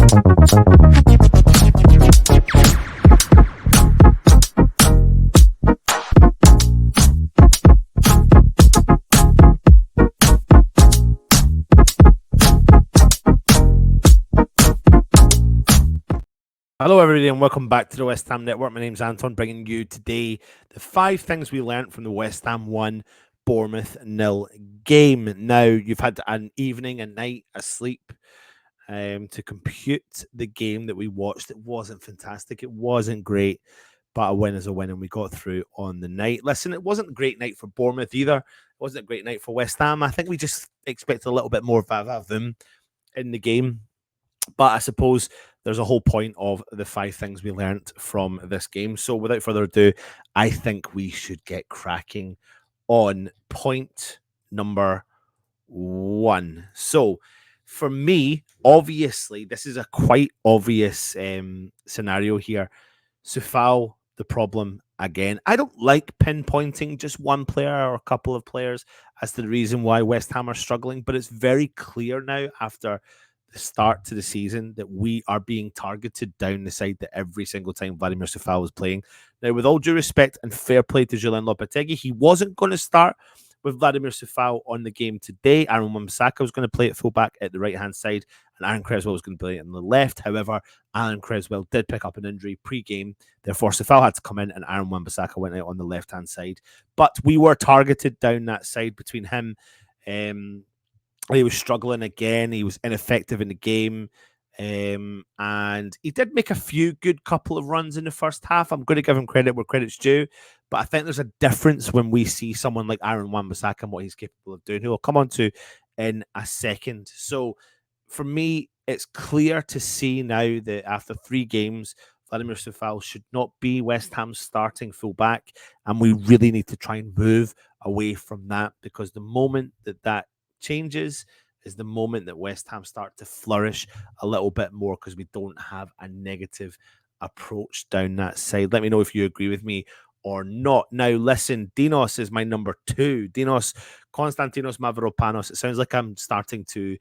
Hello, everybody, and welcome back to the West Ham Network. My name's Anton, bringing you today the 5 things we learnt from the West Ham 1, Bournemouth 0 game. Now, you've had an evening, a night, a sleep to compute the game that we watched. It wasn't fantastic. It wasn't great, but a win is a win, and we got through on the night. Listen, it wasn't a great night for Bournemouth either. It wasn't a great night for West Ham. I think we just expected a little bit more of them in the game. But I suppose there's a whole point of the 5 things we learnt from this game. So without further ado, I think we should get cracking on point number 1. So for me, obviously, this is a quite obvious scenario here. Coufal, the problem again. I don't like pinpointing just one player or a couple of players as to the reason why West Ham are struggling, but it's very clear now after the start to the season that we are being targeted down the side that every single time Vladimir Coufal was playing. Now, with all due respect and fair play to Julian Lopetegui, he wasn't going to start with Vladimir Coufal on the game today. Aaron Wan-Bissaka was going to play at fullback at the right-hand side, and Aaron Cresswell was going to play it on the left. However, Aaron Cresswell did pick up an injury pre-game. Therefore, Coufal had to come in, and Aaron Wan-Bissaka went out on the left-hand side. But we were targeted down that side between him. He was struggling again. He was ineffective in the game. And he did make a few good couple of runs in the first half. I'm going to give him credit where credit's due. But I think there's a difference when we see someone like Aaron Wan-Bissaka and what he's capable of doing, who we'll come on to in a second. So for me, it's clear to see now that after 3 games, Vladimir Coufal should not be West Ham's starting fullback. And we really need to try and move away from that, because the moment that changes is the moment that West Ham start to flourish a little bit more, because we don't have a negative approach down that side. Let me know if you agree with me or not. Now, listen, Dinos is my number 2. Konstantinos Mavropanos. It sounds like I'm starting to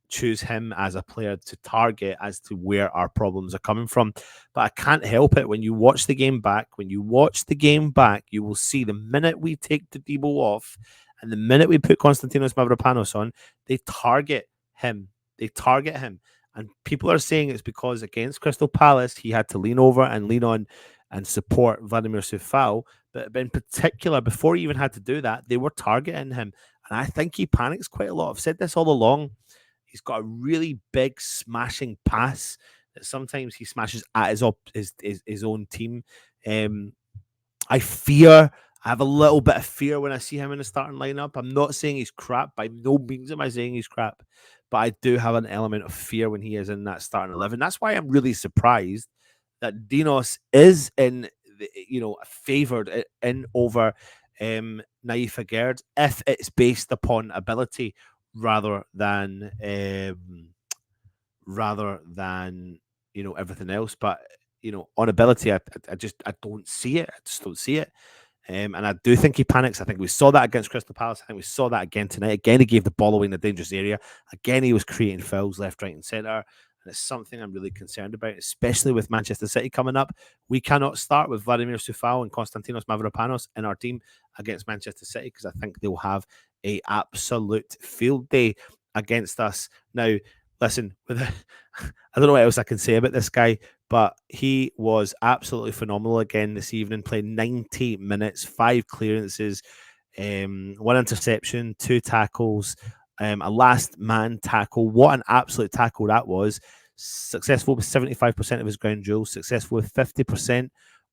choose him as a player to target as to where our problems are coming from. But I can't help it. When you watch the game back, you will see the minute we take Todibo off, and the minute we put Konstantinos Mavropanos on, they target him. And people are saying it's because against Crystal Palace, he had to lean over and lean on and support Vladimir Coufal. But in particular, before he even had to do that, they were targeting him. And I think he panics quite a lot. I've said this all along. He's got a really big smashing pass that sometimes he smashes at his own team. I have a little bit of fear when I see him in the starting lineup. I'm not saying he's crap. By no means am I saying he's crap. But I do have an element of fear when he is in that starting 11. That's why I'm really surprised that Dinos is favoured in over Naif Aguerd, if it's based upon ability rather than everything else. But on ability, I don't see it. I just don't see it. And I do think he panics. I think we saw that against Crystal Palace. I think we saw that again tonight. Again, he gave the ball away in a dangerous area. Again, he was creating fouls left, right, and centre. And it's something I'm really concerned about, especially with Manchester City coming up. We cannot start with Vladimir Coufal and Konstantinos Mavropanos in our team against Manchester City, because I think they'll have an absolute field day against us. Now, listen, I don't know what else I can say about this guy, but he was absolutely phenomenal again this evening, playing 90 minutes, 5 clearances, 1 interception, 2 tackles, a last man tackle. What an absolute tackle that was. Successful with 75% of his ground duels, successful with 50%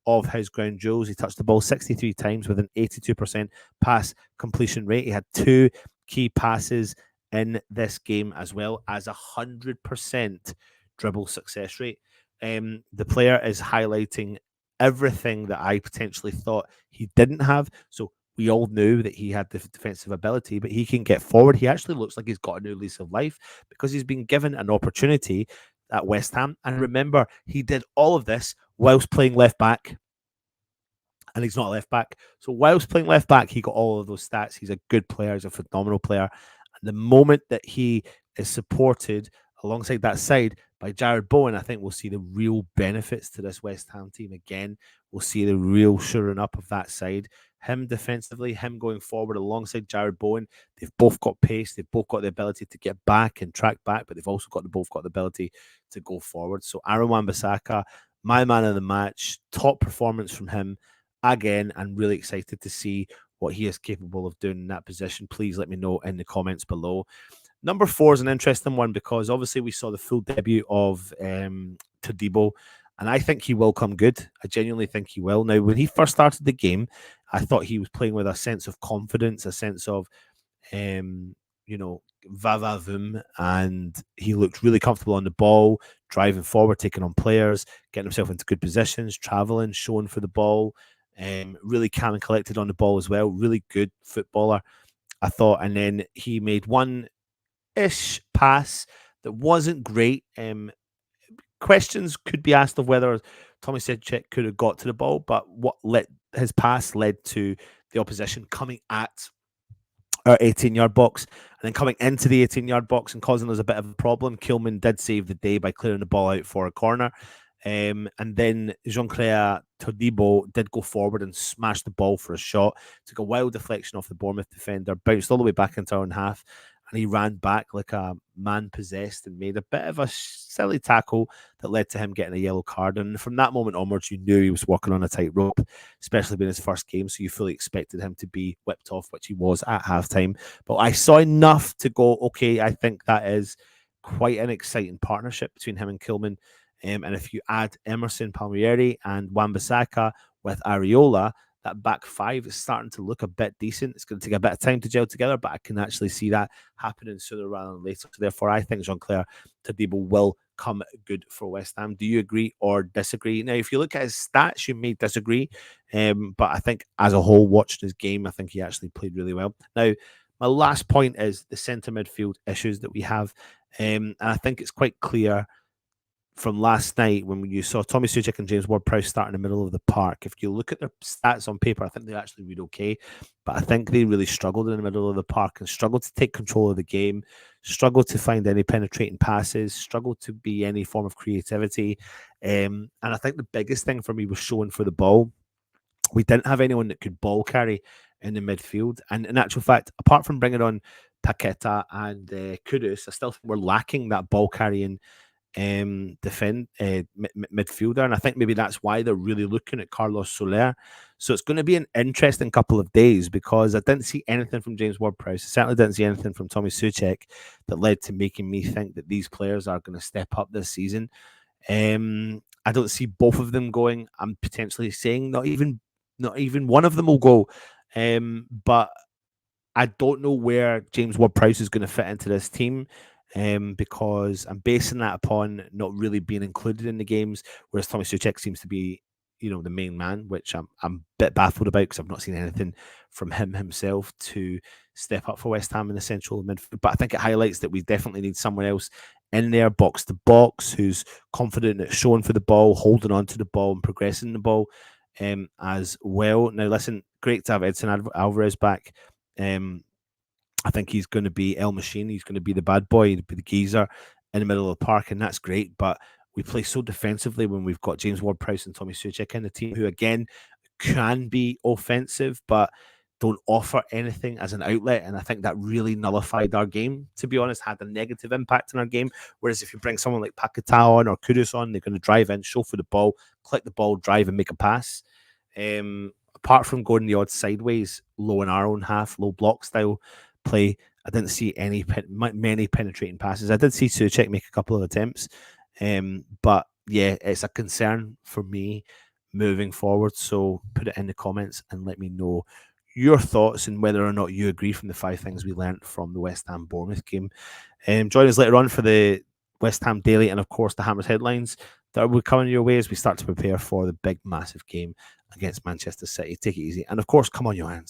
of his ground duels. He touched the ball 63 times with an 82% pass completion rate. He had 2 key passes in this game, as well as 100% dribble success rate. The player is highlighting everything that I potentially thought he didn't have. So we all knew that he had the defensive ability, but he can get forward. He actually looks like he's got a new lease of life because he's been given an opportunity at West Ham. And remember, he did all of this whilst playing left back. And he's not a left back. So whilst playing left back, he got all of those stats. He's a good player. He's a phenomenal player. And the moment that he is supported alongside that side by Jared Bowen, I think we'll see the real benefits to this West Ham team again. We'll see the real shoring up of that side. Him defensively, him going forward alongside Jared Bowen. They've both got pace. They've both got the ability to get back and track back, but they've also both got the ability to go forward. So Aaron Wan-Bissaka, my man of the match, top performance from him again, and really excited to see what he is capable of doing in that position. Please let me know in the comments below. Number 4 is an interesting one because obviously we saw the full debut of Todibo, and I think he will come good. I genuinely think he will. Now, when he first started the game, I thought he was playing with a sense of confidence, a sense of, you know, va-va-voom, and he looked really comfortable on the ball, driving forward, taking on players, getting himself into good positions, traveling, showing for the ball, really calm and collected on the ball as well. Really good footballer, I thought. And then he made one-ish pass that wasn't great. Questions could be asked of whether Tommy Sedgwick could have got to the ball, but his pass led to the opposition coming at our 18-yard box and then coming into the 18-yard box and causing us a bit of a problem. Kilman did save the day by clearing the ball out for a corner. And then Jean-Clair Todibo did go forward and smash the ball for a shot. Took a wild deflection off the Bournemouth defender, bounced all the way back into our own half, and he ran back like a man possessed and made a bit of a silly tackle that led to him getting a yellow card. And from that moment onwards, you knew he was walking on a tightrope, especially being his first game. So you fully expected him to be whipped off, which he was at halftime. But I saw enough to go, okay, I think that is quite an exciting partnership between him and Kilman. And if you add Emerson Palmieri and Wan-Bissaka with Areola, that back five is starting to look a bit decent. It's going to take a bit of time to gel together, but I can actually see that happening sooner rather than later. So therefore, I think Jean-Clair Todibo will come good for West Ham. Do you agree or disagree? Now, if you look at his stats, you may disagree, but I think as a whole, watched his game, I think he actually played really well. Now, my last point is the centre midfield issues that we have, and I think it's quite clear from last night when you saw Tommy Suchek and James Ward-Prowse start in the middle of the park. If you look at their stats on paper, I think they actually read okay, but I think they really struggled in the middle of the park and struggled to take control of the game, struggled to find any penetrating passes, struggled to be any form of creativity. And I think the biggest thing for me was showing for the ball. We didn't have anyone that could ball carry in the midfield. And in actual fact, apart from bringing on Paqueta and Kudus, I still think we're lacking that ball carrying midfielder, and I think maybe that's why they're really looking at Carlos Soler. So it's going to be an interesting couple of days because I didn't see anything from James Ward-Prowse. I certainly didn't see anything from Tommy Suchek that led to making me think that these players are going to step up this season. I don't see both of them going. I'm potentially saying not even one of them will go, but I don't know where James Ward-Prowse is going to fit into this team. Because I'm basing that upon not really being included in the games, whereas Tommy Suchek seems to be, the main man, which I'm a bit baffled about because I've not seen anything from him himself to step up for West Ham in the central midfield. But I think it highlights that we definitely need someone else in there, box to box, who's confident at showing for the ball, holding on to the ball, and progressing the ball as well. Now, listen, great to have Edson Alvarez back. I think he's going to be El Machine. He's going to be the bad boy, be the geezer in the middle of the park, and that's great. But we play so defensively when we've got James Ward-Prowse and Tommy Suchek in the team, who again can be offensive, but don't offer anything as an outlet. And I think that really nullified our game, to be honest, had a negative impact on our game. Whereas if you bring someone like Paqueta on or Kudus on, they're going to drive in, show for the ball, click the ball, drive and make a pass. Apart from going the odd sideways, low in our own half, low block style play, I didn't see many penetrating passes. I did see Suchek make a couple of attempts, but yeah, it's a concern for me moving forward. So put it in the comments and let me know your thoughts and whether or not you agree from the 5 things we learned from the West Ham Bournemouth game. Join us later on for the West Ham Daily and of course the Hammers headlines that will be coming your way as we start to prepare for the big massive game against Manchester City. Take it easy, and of course, come on, your hands.